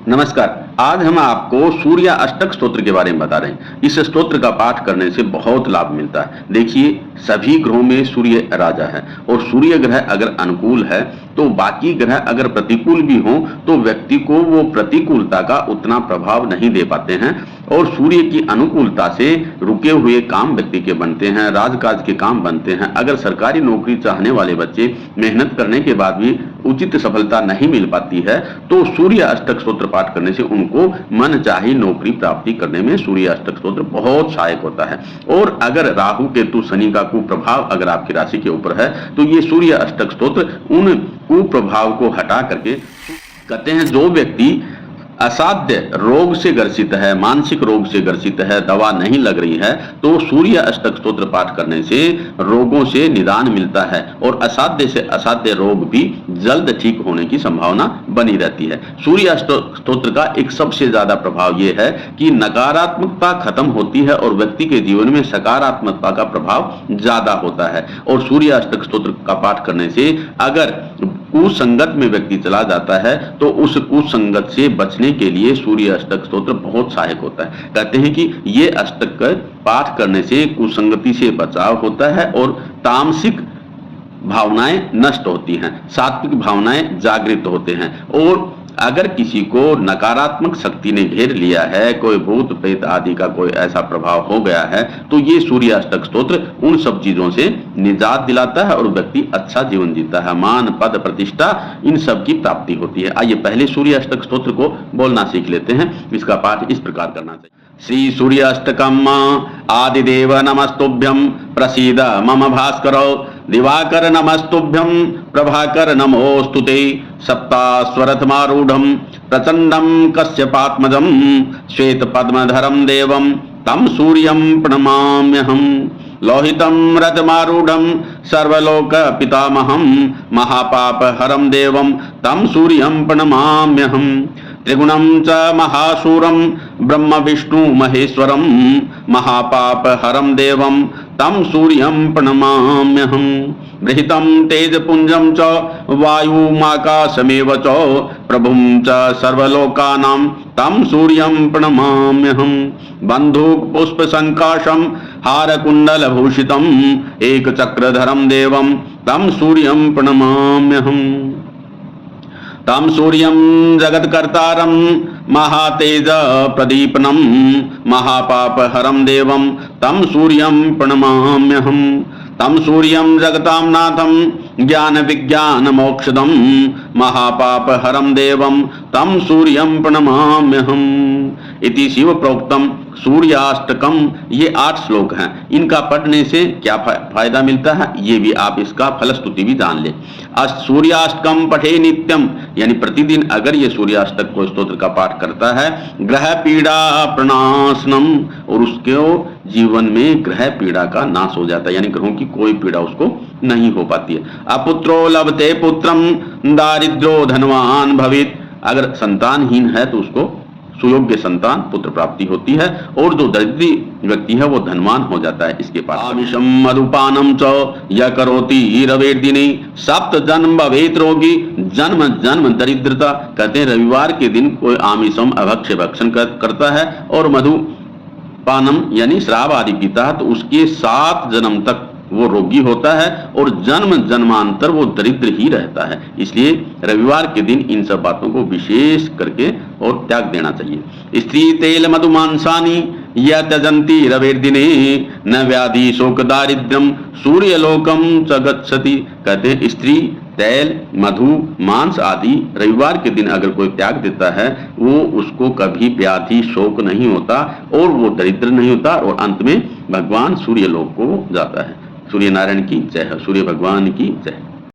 नमस्कार। आज हम आपको सूर्य अष्टक स्तोत्र के बारे में बता रहे हैं। इस स्तोत्र का पाठ करने से बहुत लाभ मिलता है। देखिए, सभी ग्रहों में सूर्य राजा है और सूर्य ग्रह अगर अनुकूल है तो बाकी ग्रह अगर प्रतिकूल भी हों तो व्यक्ति को वो प्रतिकूलता का उतना प्रभाव नहीं दे पाते हैं और सूर्य की अनुकूलता से रुके हुए काम व्यक्ति के बनते हैं, राजकाज के काम बनते हैं। अगर सरकारी नौकरी चाहने वाले बच्चे मेहनत करने के बाद भी उचित सफलता नहीं मिल पाती है तो सूर्य अष्टक स्तोत्र पाठ करने से उनको मनचाही नौकरी प्राप्ति करने में सूर्य अष्टक स्तोत्र बहुत सहायक होता है। और अगर राहु केतु शनि का कुप्रभाव अगर आपकी राशि के ऊपर है तो ये सूर्य अष्टक स्तोत्र उन कुप्रभाव को हटा करके कहते हैं जो व्यक्ति असाध्य रोग से ग्रसित है, मानसिक रोग से ग्रसित है, दवा नहीं लग रही है तो सूर्य अष्टक स्तोत्र पाठ करने से रोगों से निदान मिलता है और असाध्य से असाध्य रोग भी जल्द ठीक होने की संभावना बनी रहती है। सूर्य अष्टक स्तोत्र का एक सबसे ज्यादा प्रभाव यह है कि नकारात्मकता खत्म होती है और व्यक्ति के जीवन में सकारात्मकता का प्रभाव ज्यादा होता है। और सूर्य अष्टक स्तोत्र का पाठ करने से अगर कुसंगत में व्यक्ति चला जाता है तो उस कुसंगत से बचने के लिए सूर्य अष्टक स्तोत्र बहुत सहायक होता है। कहते हैं कि ये अष्टक पाठ करने से कुसंगति से बचाव होता है और तामसिक भावनाएं नष्ट होती हैं, सात्विक भावनाएं जागृत होते हैं। और अगर किसी को नकारात्मक शक्ति ने घेर लिया है, कोई भूत प्रेत आदि का कोई ऐसा प्रभाव हो गया है तो ये सूर्य अष्टक स्तोत्र उन सब चीजों से निजात दिलाता है और व्यक्ति अच्छा जीवन जीता है, मान पद प्रतिष्ठा इन सब की प्राप्ति होती है। आइए पहले सूर्य अष्टक स्तोत्र को बोलना सीख लेते हैं। इसका पाठ इस प्रकार करना चाहिए। श्री सूर्य अष्टकम आदिदेव नमस्तुभ्यं प्रसीद मम भास्करो दिवाकर नमस्तुभ्यं प्रभाकर नमोस्तुते सप्तास्वरथमारूढ़ं प्रचंडं कश्यपात्मजं श्वेत पद्मधरं देवं तम सूर्यं प्रणमाम्यहम् लोहितं रथमारूढ़ं सर्वलोक पितामहं महापाप हरं देवं तम सूर्यं प्रणमाम्यहम् त्रिगुणं च महाशूरं ब्रह्म विष्णु महेश्वरं महापाप हरं देवं तम सूर्यं प्रणमाम्यहम् बृहतं तेजपुंजं च वायुमाकाशमेव च प्रभुं च सर्वलोकानां तम सूर्यं प्रणमाम्यहम् बंधूक पुष्प संकाशं हारकुंडलभूषितम् एकचक्रधरं देवं तम सूर्यं प्रणमाम्यहम् तम सूर्यं जगत्कर्तारं महातेज प्रदीपनं महापाप हरं देवं तम सूर्यं प्रणमाम्यहम् तम सूर्यं जगतां नाथं ज्ञान विज्ञान मोक्षदं महापाप हरं देवं तम सूर्यं प्रणमाम्यहम् इति शिव प्रोक्तम सूर्याष्टकम। ये 8 श्लोक हैं। इनका पढ़ने से क्या फायदा मिलता है ये भी आप इसका फलस्तुति भी जान ले। सूर्याष्टकम पठे नित्यम, यानी प्रतिदिन अगर ये सूर्याष्टक को स्तोत्र का पाठ करता है ग्रह पीड़ा प्रणाशनम, और उसके जीवन में ग्रह पीड़ा का नाश हो जाता है, यानी ग्रहों की कोई पीड़ा उसको नहीं हो पाती है। अपुत्रो लभते पुत्रम दारिद्रो धनवान भवित, अगर संतानहीन है तो उसको सुयोग्य संतान पुत्र प्राप्ति होती है और जो दरिद्री व्यक्ति है वो धनवान हो जाता है। इसके पास आमिषम मधुपानम च य करोति रवेदिनी सप्त जन्म भवेत रोगी जन्म जन्म दरिद्रता। कहते हैं रविवार के दिन कोई आमिषम अभक्ष्य भक्षण करता है और मधुपानम यानी शराब आदि पीता है तो उसके 7 जन्म तक वो रोगी होता है और जन्म जन्मांतर वो दरिद्र ही रहता है। इसलिए रविवार के दिन इन सब बातों को विशेष करके और त्याग देना चाहिए। स्त्री तेल मधुमांसानी या त्यजंती रवेदिने न व्याधि शोक दारिद्र्यम सूर्यलोकम च गच्छति। कहते हैं स्त्री तेल मधु मांस आदि रविवार के दिन अगर कोई त्याग देता है वो उसको कभी व्याधि शोक नहीं होता और वो दरिद्र नहीं होता और अंत में भगवान सूर्यलोक को जाता है। सूर्य नारायण की जय, सूर्य भगवान की जय।